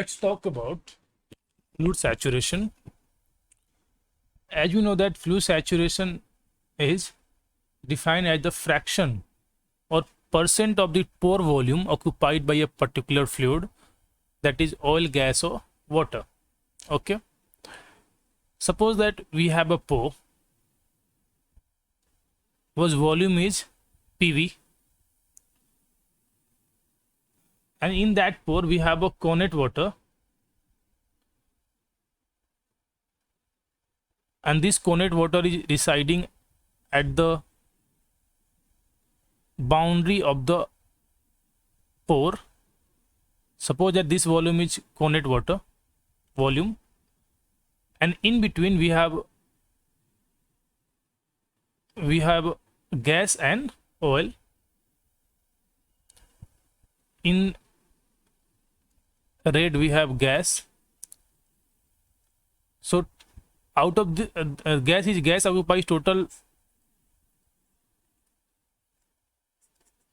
let's talk about fluid saturation. As you know that fluid saturation is defined as the fraction or percent of the pore volume occupied by a particular fluid, that is oil, gas or water. Okay, suppose that we have a pore whose volume is PV, and in that pore we have a connate water, and this connate water is residing at the boundary of the pore. Suppose that this volume is connate water volume, and in between we have gas and oil. In red we have gas. So out of the gas occupies total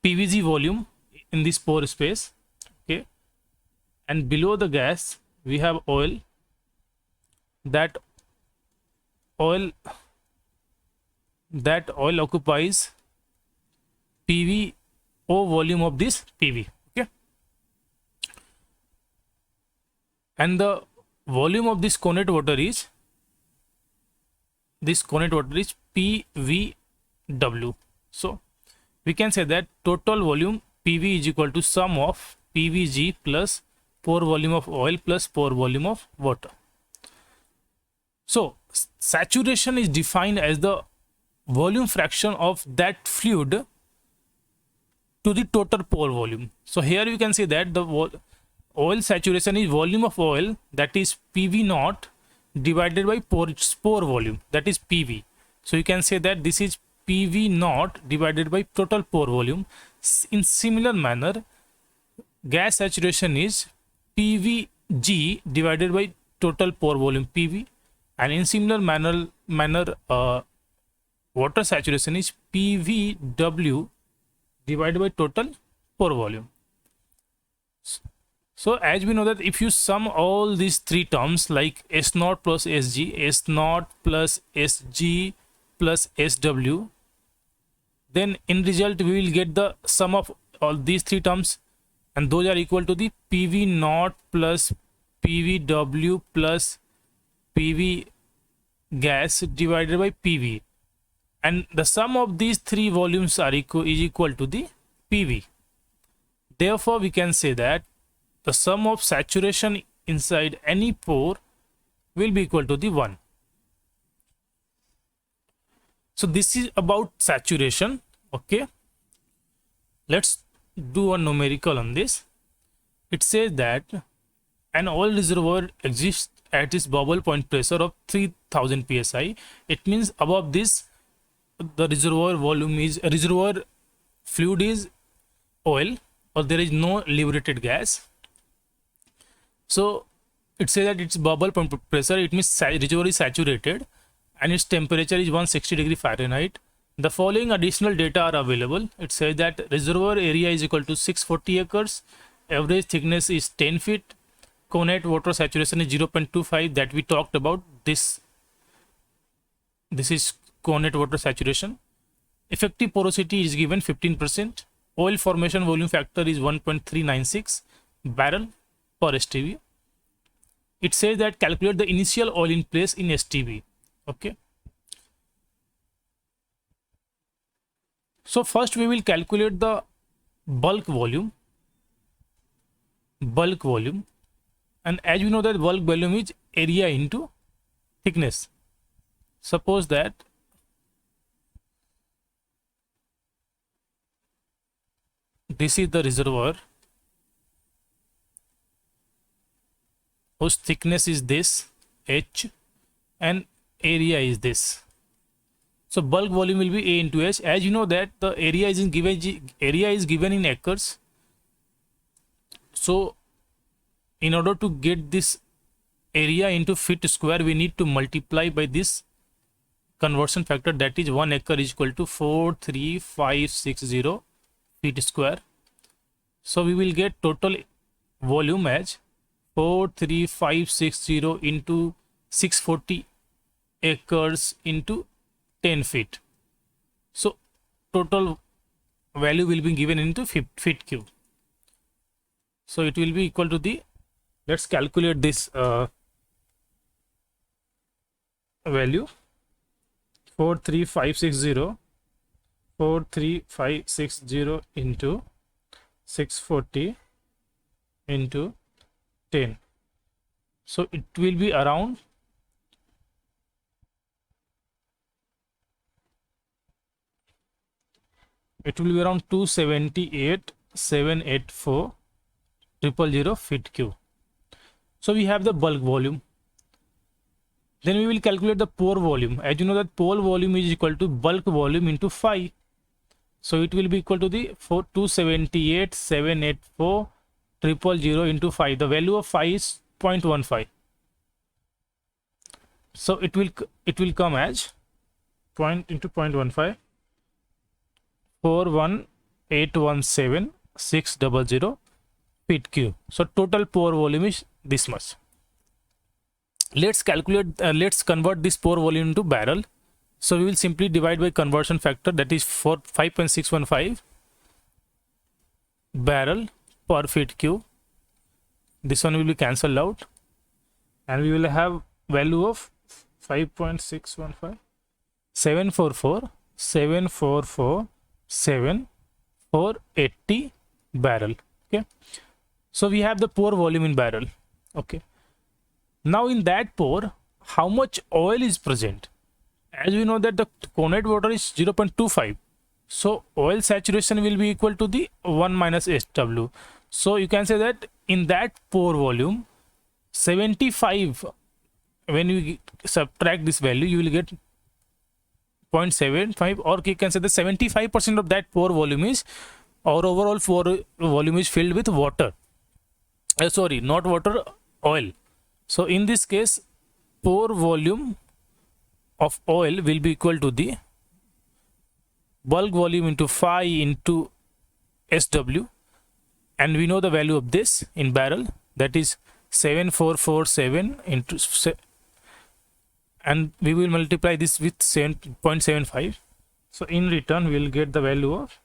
PVG volume in this pore space. Okay, and below the gas we have oil. That oil occupies PVO volume of this PV. Okay, and the volume of this connate water is PVW. So we can say that total volume PV is equal to sum of PVG plus pore volume of oil plus pore volume of water. So saturation is defined as the volume fraction of that fluid to the total pore volume. So here you can say that the oil saturation is volume of oil, that is PV naught, divided by pore volume, that is PV. So you can say that this is PV naught divided by total pore volume. In similar manner, gas saturation is PVG divided by total pore volume PV, and in similar manner water saturation is PVW divided by total pore volume. So as we know that if you sum all these three terms like S0 plus SG, S0 plus SG plus SW, then in result we will get the sum of all these three terms, and those are equal to the PV0 plus PVW plus PV gas divided by PV, and the sum of these three volumes is equal to the PV. Therefore we can say that the sum of saturation inside any pore will be equal to the 1. So this is about saturation. Okay, let's do a numerical on this. It says that an oil reservoir exists at its bubble point pressure of 3000 psi. It means above this the reservoir fluid is oil, or there is no liberated gas. So it says that its bubble point pressure, it means reservoir is saturated, and its temperature is 160 degree Fahrenheit. The following additional data are available. It says that reservoir area is equal to 640 acres, average thickness is 10 feet, connate water saturation is 0.25, that we talked about. This is connate water saturation. Effective porosity is given 15%. Oil formation volume factor is 1.396 barrel per STV. It says that calculate the initial oil in place in STV. Okay, so first we will calculate the bulk volume, and as you know that bulk volume is area into thickness. Suppose that this is the reservoir whose thickness is this H and area is this. So bulk volume will be A into H. As you know that the area is given in acres. So in order to get this area into feet square, we need to multiply by this conversion factor, that is 1 acre is equal to 43560 feet square. So we will get total volume as 43560 into 640 acres into 10 feet. So total value will be given into feet cube. So it will be equal to the, let's calculate this value. 43560 into 640 into 10. So it will be around 278,784,000 feet cube. So we have the bulk volume. Then we will calculate the pore volume. As you know that pore volume is equal to bulk volume into phi. So it will be equal to the 278,784,000 into phi. The value of phi is 0.15. So it will come as 0.15 41817,600 feet cube. So total pore volume is this much. Let's calculate, let's convert this pore volume into barrel. So we will simply divide by conversion factor, that is 5.615 barrel per feet cube. This one will be cancelled out, and we will have value of 5.615 744,780 barrel. Okay, so we have the pore volume in barrel. Okay, now in that pore, how much oil is present? As we know that the condense water is 0.25, so oil saturation will be equal to the 1 minus SW. So you can say that in that pore volume, 75, when you subtract this value, you will get 0.75, or you can say that 75% of that pore volume is, our overall pore volume is filled with water. Sorry, not water, oil. So in this case, pore volume of oil will be equal to the bulk volume into phi into SW, and we know the value of this in barrel, that is 7447 into, and we will multiply this with 7.75. So in return we will get the value of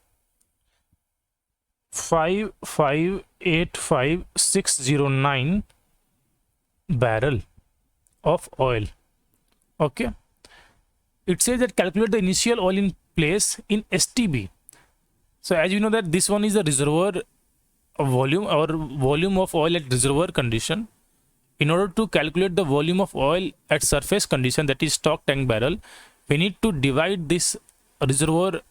5585609 barrel of oil. Okay, it says that calculate the initial oil in place in STB. So as you know that this one is the reservoir volume, or volume of oil at reservoir condition. In order to calculate the volume of oil at surface condition, that is stock tank barrel, we need to divide this reservoir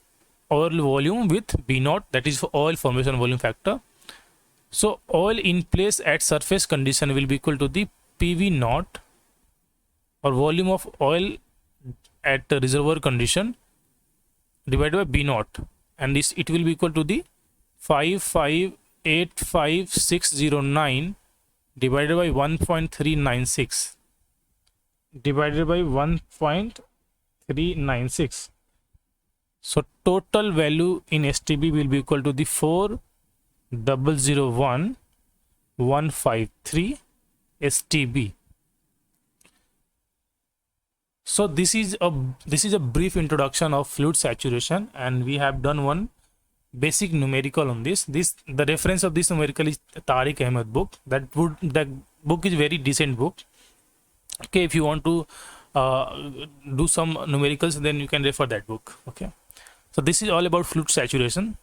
oil volume with B0, that is for oil formation volume factor. So oil in place at surface condition will be equal to the PV0, or volume of oil at reservoir condition, divided by B0, and this it will be equal to the 5585609 divided by 1.396 divided by 1.396. So total value in STB will be equal to the 4001153 STB. So this is a brief introduction of fluid saturation, and we have done one basic numerical on this. The reference of this numerical is Tariq Ahmed book. That book is very decent book. Okay, if you want to do some numericals, then you can refer that book. Okay, so this is all about fluid saturation.